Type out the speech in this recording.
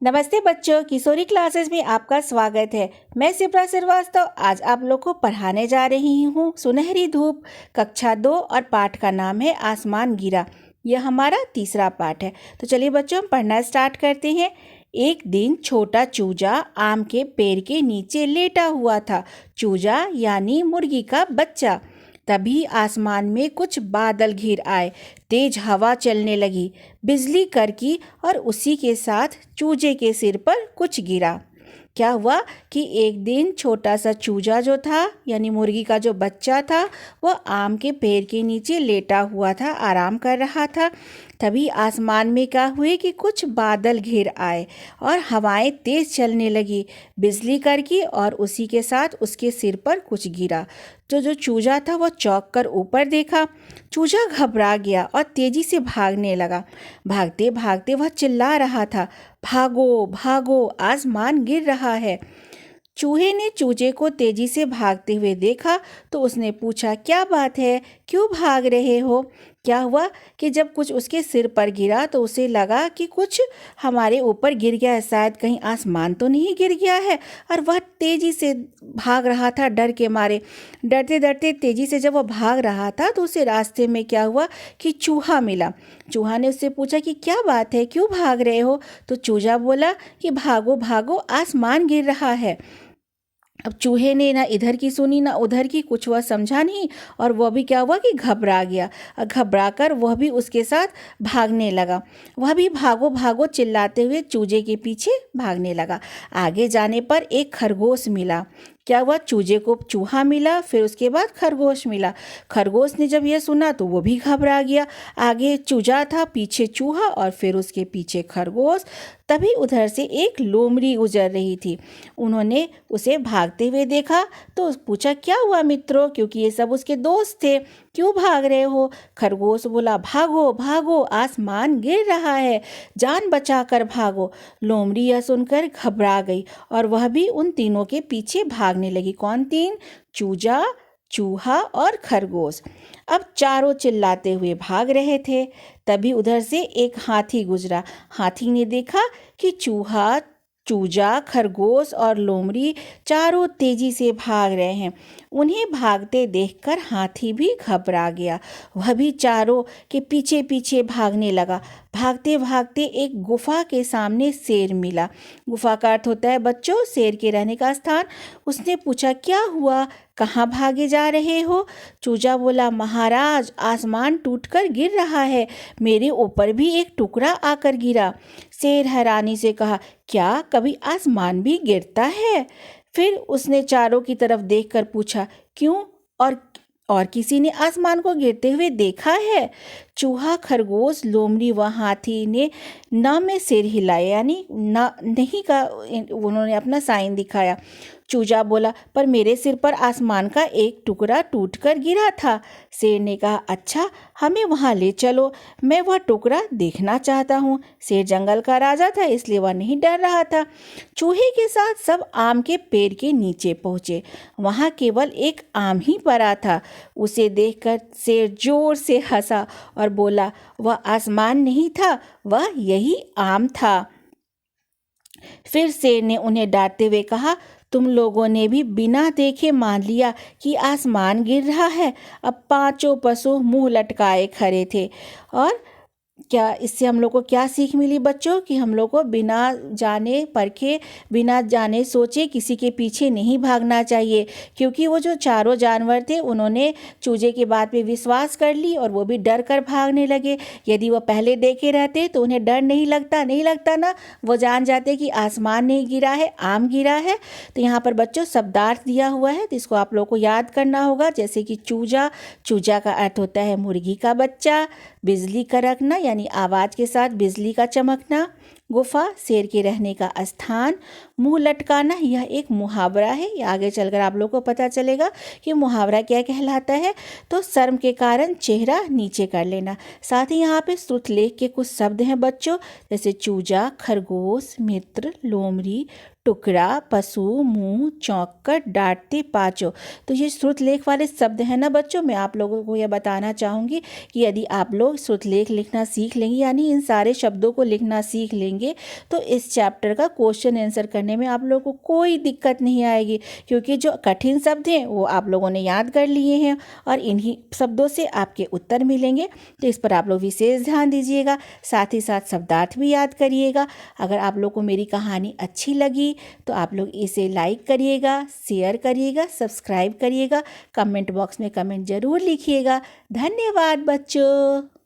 नमस्ते बच्चों, किशोरी क्लासेस में आपका स्वागत है। मैं शिप्रा श्रीवास्तव आज आप लोग को पढ़ाने जा रही हूँ सुनहरी धूप, कक्षा 2 और पाठ का नाम है आसमान गिरा। यह हमारा तीसरा पाठ है। तो चलिए बच्चों, हम पढ़ना स्टार्ट करते हैं। एक दिन छोटा चूजा आम के पेड़ के नीचे लेटा हुआ था। चूजा यानी मुर्गी का बच्चा। तभी आसमान में कुछ बादल घिर आए। तेज हवा चलने लगी, बिजली कड़की और उसी के साथ चूजे के सिर पर कुछ गिरा। क्या हुआ कि एक दिन छोटा सा चूजा जो था यानी मुर्गी का जो बच्चा था, वह आम के पेड़ के नीचे लेटा हुआ था, आराम कर रहा था। तभी आसमान में क्या हुए कि कुछ बादल घिर आए और हवाएं तेज चलने लगी, बिजली कड़की और उसी के साथ उसके सिर पर कुछ गिरा। तो जो चूजा था वह चौंक कर ऊपर देखा। चूजा घबरा गया और तेजी से भागने लगा। भागते भागते वह चिल्ला रहा था, भागो भागो, आसमान गिर रहा है। चूहे ने चूजे को तेजी से भागते हुए देखा तो उसने पूछा, क्या बात है, क्यों भाग रहे हो? क्या हुआ कि जब कुछ उसके सिर पर गिरा तो उसे लगा कि कुछ हमारे ऊपर गिर गया है, शायद कहीं आसमान तो नहीं गिर गया है। और वह तेजी से भाग रहा था डर के मारे। डरते डरते तेजी से जब वह भाग रहा था तो उसे रास्ते में क्या हुआ कि चूहा मिला। चूहा ने उससे पूछा कि क्या बात है, क्यों भाग रहे हो? तो चूजा बोला कि भागो भागो, आसमान गिर रहा है। अब चूहे ने ना इधर की सुनी ना उधर की, कुछ वह समझा नहीं और वह भी क्या हुआ कि घबरा गया। घबरा कर वह भी उसके साथ भागने लगा। वह भी भागो भागो चिल्लाते हुए चूजे के पीछे भागने लगा। आगे जाने पर एक खरगोश मिला। क्या हुआ, चूजे को चूहा मिला, फिर उसके बाद खरगोश मिला। खरगोश ने जब यह सुना तो वो भी घबरा गया। आगे चूजा था, पीछे चूहा और फिर उसके पीछे खरगोश। तभी उधर से एक लोमड़ी गुजर रही थी। उन्होंने उसे भागते हुए देखा तो पूछा, क्या हुआ मित्रों? क्योंकि ये सब उसके दोस्त थे, क्यों भाग रहे हो? खरगोश बोला, भागो भागो, आसमान गिर रहा है, जान बचा कर भागो। लोमड़ी यह सुनकर घबरा गई और वह भी उन तीनों के पीछे भागने लगी। कौन तीन? चूजा, चूहा और खरगोश। अब चारों चिल्लाते हुए भाग रहे थे। तभी उधर से एक हाथी गुजरा। हाथी ने देखा कि चूहा, चूजा, खरगोश और लोमड़ी चारों तेजी से भाग रहे हैं। उन्हें भागते देखकर हाथी भी घबरा गया। वह भी चारों के पीछे पीछे भागने लगा। भागते भागते एक गुफा के सामने शेर मिला। गुफा का अर्थ होता है बच्चों शेर के रहने का स्थान। उसने पूछा, क्या हुआ, कहाँ भागे जा रहे हो? चूजा बोला, महाराज, आसमान टूटकर गिर रहा है, मेरे ऊपर भी एक टुकड़ा आकर गिरा। शेर हैरानी से कहा, क्या कभी आसमान भी गिरता है? फिर उसने चारों की तरफ देखकर पूछा, क्यों, और किसी ने आसमान को गिरते हुए देखा है? चूहा, खरगोश, लोमड़ी व हाथी ने ना में सिर हिलाया, यानी ना नहीं का उन्होंने अपना साइन दिखाया। चूजा बोला, पर मेरे सिर पर आसमान का एक टुकड़ा टूटकर गिरा था। शेर ने कहा, अच्छा, हमें वहाँ ले चलो, मैं वह टुकड़ा देखना चाहता हूँ। शेर जंगल का राजा था, इसलिए वह नहीं डर रहा था। चूहे के साथ सब आम के पेड़ के नीचे पहुँचे। वहाँ केवल एक आम ही पड़ा था। उसे देखकर शेर जोर से हंसा और बोला, वह आसमान नहीं था, वह यही आम था। फिर शेर ने उन्हें डांटते हुए कहा, तुम लोगों ने भी बिना देखे मान लिया कि आसमान गिर रहा है। अब पांचों पशु मुंह लटकाए खड़े थे। और क्या इससे हम लोग को क्या सीख मिली बच्चों? कि हम लोग को बिना जाने परखे, बिना जाने सोचे किसी के पीछे नहीं भागना चाहिए। क्योंकि वो जो चारों जानवर थे उन्होंने चूजे की बात पे विश्वास कर ली और वो भी डर कर भागने लगे। यदि वो पहले देखे रहते तो उन्हें डर नहीं लगता ना, वो जान जाते कि आसमान नहीं गिरा है, आम गिरा है। तो यहाँ पर बच्चों शब्दार्थ दिया हुआ है, तो इसको आप लोग को याद करना होगा। जैसे कि चूजा, चूजा का अर्थ होता है मुर्गी का बच्चा। बिजली कड़कना यानी आवाज के साथ बिजली का चमकना। गुफा, शेर के रहने का स्थान। मुंह लटकाना, यह एक मुहावरा है। आगे चलकर आप लोग को पता चलेगा कि मुहावरा क्या कहलाता है। तो शर्म के कारण चेहरा नीचे कर लेना। साथ ही यहाँ पे श्रुतलेख के कुछ शब्द हैं बच्चों, जैसे चूजा, खरगोश, मित्र, लोमड़ी, टुकड़ा, पशु, मुंह, चौंककर, डांटते, पाँचों। तो ये श्रुतलेख वाले शब्द हैं ना बच्चों। मैं आप लोगों को यह बताना चाहूँगी कि यदि आप लोग श्रुतलेख लिखना सीख लेंगे, यानी इन सारे शब्दों को लिखना सीख लेंगे, करेंगे तो इस चैप्टर का क्वेश्चन आंसर करने में आप लोगों को कोई दिक्कत नहीं आएगी, क्योंकि जो कठिन शब्द हैं वो आप लोगों ने याद कर लिए हैं और इन्हीं शब्दों से आपके उत्तर मिलेंगे। तो इस पर आप लोग विशेष ध्यान दीजिएगा, साथ ही साथ शब्दार्थ भी याद करिएगा। अगर आप लोग को मेरी कहानी अच्छी लगी तो आप लोग इसे लाइक करिएगा, शेयर करिएगा, सब्सक्राइब करिएगा, कमेंट बॉक्स में कमेंट ज़रूर लिखिएगा। धन्यवाद बच्चों।